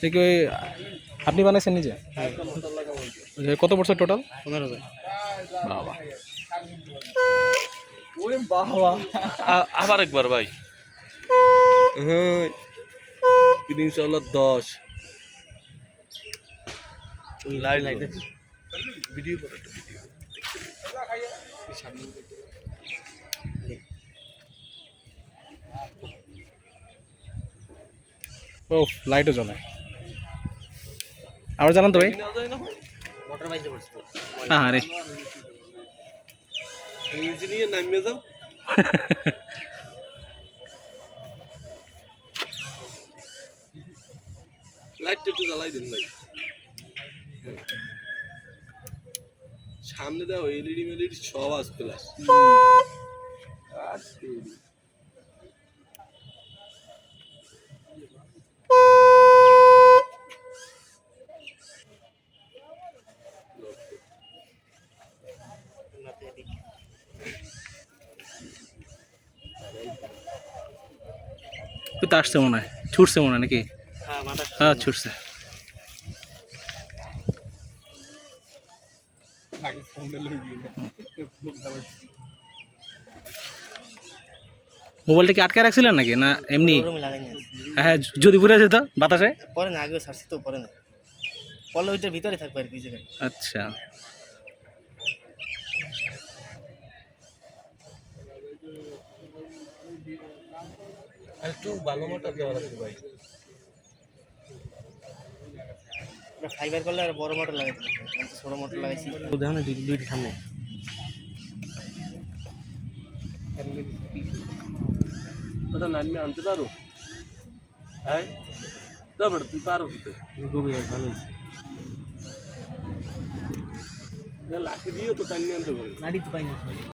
দেখি ওই আপনি বানাইছেন নিজে? কত বছর টোটাল? 15,000। বাবা, আবার একবার ভাই। হ্যাঁ, ইনশাআল্লাহ 10 লাইট লাইট ভিডিও করে ভিডিও ও লাইটও জ্বলে। আবার জানান তো ভাই। মোটর বাইজে পড়ছে তো। হ্যাঁ রে, ইঞ্জিনিয়ার নামিয়ে যাও। লাইটটা একটু জ্বালাই দিন ভাই। সামনে দাও এলইডি মেলইডি সব আজ ফ্ল্যাশ। তো আসছে মনে হয়, ছুটছে মনে হয় নাকি? হ্যাঁ ছুটছে। মোবাইলটা কি আটকে রাখছিলেন নাকি না এমনি? হ্যাঁ, যদি পুড়ে যেত বাতাসে? পরে না, আগে ছাড়ছি তো, পরে না, পরে ওইটার ভিতরে থাকবে আর কি জায়গায়। আচ্ছা, একটু ভালো মোটর দেওয়া লাগবে ভাই। ফাইবার করলে আর বড় মোটর লাগাইতে হবে, আমি তো ছোট মোটর লাগাইছি। দেখো না দুইটি সামনে। ওটা নামিয়ে আনতে পারো? হ্যাঁ, তারপরে তুই পারো তো। গভীর ভালো লাঠি দিয়ে তো টানিয়ে আনতে পারো। লাড়ি তো পাইনি।